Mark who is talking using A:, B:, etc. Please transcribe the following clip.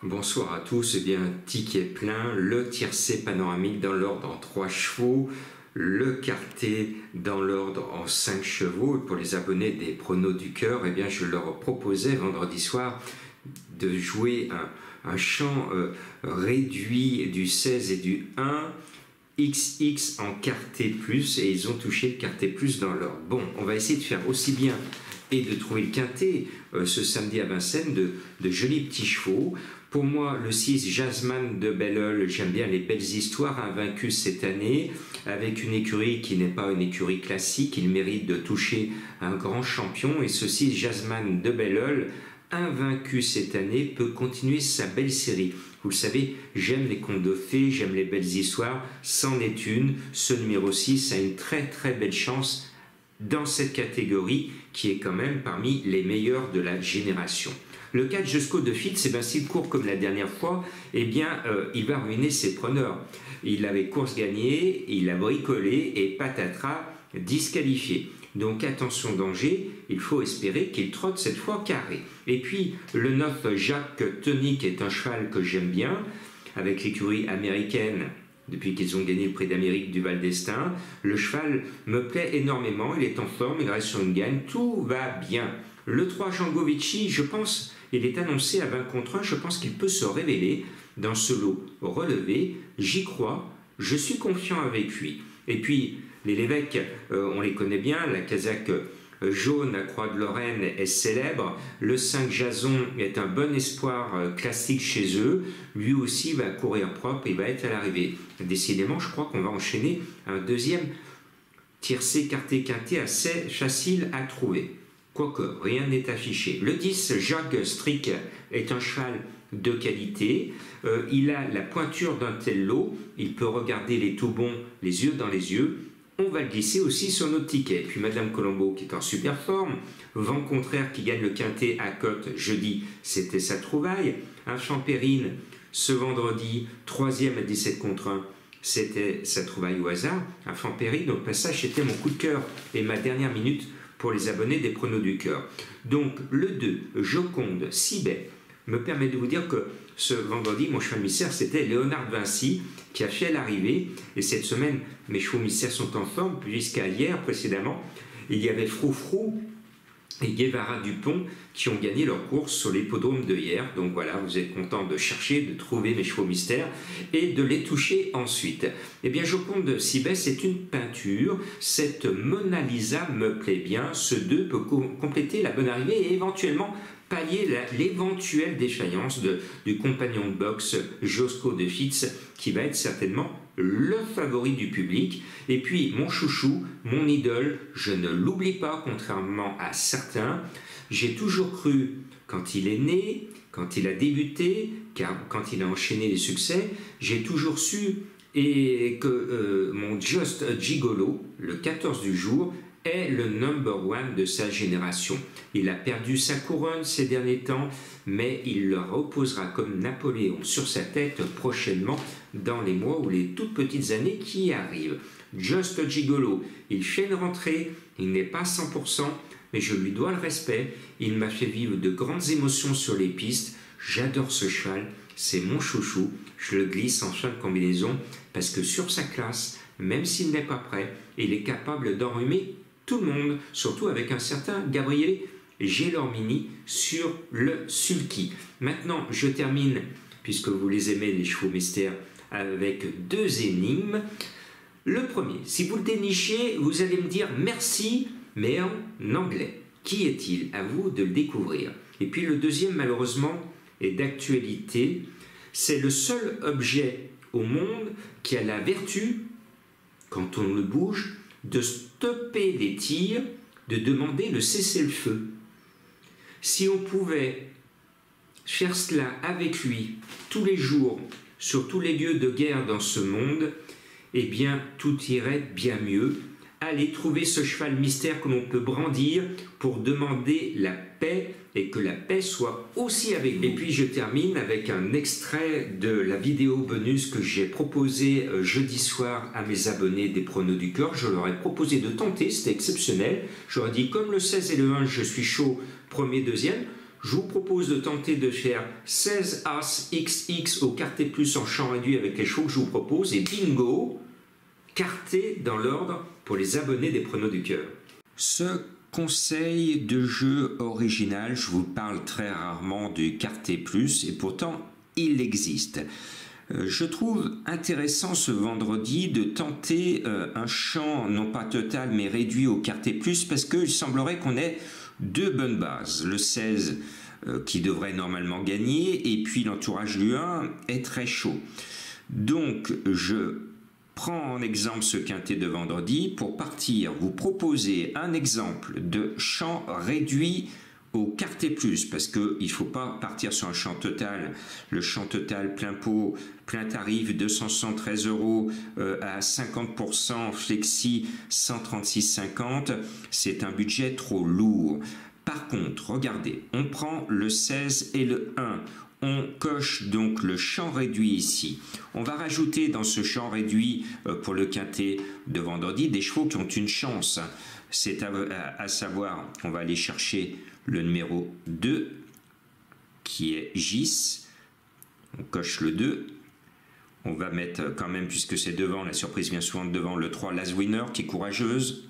A: Bonsoir à tous, eh bien ticket plein, le tiercé panoramique dans l'ordre en 3 chevaux, le quartet dans l'ordre en 5 chevaux. Et pour les abonnés des pronos du cœur, eh bien je leur proposais vendredi soir de jouer un chant réduit du 16 et du 1, XX en quartet plus, et ils ont touché le quartet plus dans l'ordre. Bon, on va essayer de faire aussi bien et de trouver le quintet ce samedi à Vincennes de jolis petits chevaux. Pour moi, le 6, Jasmine de Bellol, j'aime bien les belles histoires, invaincu cette année, avec une écurie qui n'est pas une écurie classique, il mérite de toucher un grand champion, et ce 6, Jasmine de Bellol, invaincu cette année, peut continuer sa belle série. Vous le savez, j'aime les contes de fées, j'aime les belles histoires, c'en est une. Ce numéro 6 a une très très belle chance dans cette catégorie, qui est quand même parmi les meilleurs de la génération. Le 4 Josco de Fitz, s'il court comme la dernière fois, eh bien, il va ruiner ses preneurs. Il avait course gagnée, il a bricolé et patatras, disqualifié. Donc attention danger, il faut espérer qu'il trotte cette fois carré. Et puis le 9 Jacques Tonic est un cheval que j'aime bien, avec l'écurie américaine. Depuis qu'ils ont gagné le prix d'Amérique du Val d'Estaing, le cheval me plaît énormément, il est en forme, il reste sur une gagne, tout va bien. Le 3 Django Vici, je pense, il est annoncé à 20 contre 1, je pense qu'il peut se révéler dans ce lot relevé, j'y crois, je suis confiant avec lui. Et puis, les Lévesques, on les connaît bien, la casaque jaune à Croix de Lorraine est célèbre, le 5 Jason est un bon espoir classique chez eux, lui aussi va courir propre, il va être à l'arrivée. Décidément, je crois qu'on va enchaîner un deuxième tiercé quartet quintet assez facile à trouver. Quoique, rien n'est affiché. Le 10, Jacques Strick, est un cheval de qualité. Il a la pointure d'un tel lot. Il peut regarder les tout bons les yeux dans les yeux. On va le glisser aussi sur notre ticket. Puis Madame Colombo, qui est en super forme. Vent contraire, qui gagne le quintet à cote jeudi, c'était sa trouvaille. Un Champérine, ce vendredi, 3e à 17 contre 1. C'était sa trouvaille au hasard. Un Champérine, au passage, c'était mon coup de cœur et ma dernière minute pour les abonnés des pronos du cœur. Donc le 2, Joconde, Sibet, me permet de vous dire que ce vendredi, mon cheval mystère, c'était Léonard Vinci qui a fait l'arrivée. Et cette semaine, mes chevaux mystères sont en forme, puisqu'à hier, précédemment, il y avait Froufrou et Guevara Dupont qui ont gagné leur course sur l'hippodrome de hier. Donc voilà, vous êtes content de chercher, de trouver mes chevaux mystères et de les toucher ensuite. Eh bien, Joconde Sibet, c'est une peinture. Cette Mona Lisa me plaît bien. Ce 2 peut compléter la bonne arrivée et éventuellement pallier l'éventuelle défaillance du compagnon de boxe Josco de Fitz, qui va être certainement le favori du public. Et puis mon chouchou, mon idole, je ne l'oublie pas, contrairement à certains. J'ai toujours cru, quand il est né, quand il a débuté, car quand il a enchaîné les succès, j'ai toujours su que mon Just Gigolo, le 14 du jour, est le number one de sa génération. Il a perdu sa couronne ces derniers temps, mais il le reposera comme Napoléon sur sa tête prochainement dans les mois ou les toutes petites années qui arrivent. Just Gigolo, il fait une rentrée, il n'est pas 100%, mais je lui dois le respect. Il m'a fait vivre de grandes émotions sur les pistes. J'adore ce cheval, c'est mon chouchou. Je le glisse en fin de combinaison parce que sur sa classe, même s'il n'est pas prêt, il est capable d'enrhumer tout le monde, surtout avec un certain Gabriel Gelormini sur le sulky. Maintenant, je termine, puisque vous les aimez, les chevaux mystères, avec 2 énigmes. Le premier, si vous le dénichez, vous allez me dire merci, mais en anglais. Qui est-il? À vous de le découvrir. Et puis le deuxième, malheureusement, est d'actualité. C'est le seul objet au monde qui a la vertu, quand on le bouge, de stopper les tirs, de demander le cessez-le-feu. Si on pouvait faire cela avec lui tous les jours, sur tous les lieux de guerre dans ce monde, eh bien tout irait bien mieux. allez trouver ce cheval mystère que l'on peut brandir pour demander la paix et que la paix soit aussi avec vous. Et puis je termine avec un extrait de la vidéo bonus que j'ai proposé jeudi soir à mes abonnés des pronos du cœur. Je leur ai proposé de tenter, c'était exceptionnel. Je leur ai dit comme le 16 et le 1, je suis chaud, premier, deuxième. Je vous propose de tenter de faire 16 As XX au quarté plus en champ réduit avec les chevaux que je vous propose et bingo, quarté dans l'ordre pour les abonnés des pronos du cœur. Ce conseil de jeu original, je vous parle très rarement du quarté plus et pourtant il existe. Je trouve intéressant ce vendredi de tenter un champ non pas total mais réduit au quarté plus parce qu'il semblerait qu'on ait deux bonnes bases. Le 16 qui devrait normalement gagner et puis l'entourage du 1 est très chaud. Donc je prends en exemple ce quintet de vendredi pour partir vous proposer un exemple de champ réduit au quarté plus parce qu'il ne faut pas partir sur un champ total. Le champ total plein pot, plein tarif 273 € à 50% flexi 136,50, c'est un budget trop lourd. Par contre, regardez, on prend le 16 et le 1. On coche donc le champ réduit ici. On va rajouter dans ce champ réduit pour le quintet de vendredi des chevaux qui ont une chance. C'est à savoir, on va aller chercher le numéro 2 qui est Gis. On coche le 2. On va mettre quand même, puisque c'est devant, la surprise vient souvent de devant, le 3 Last Winner qui est courageuse.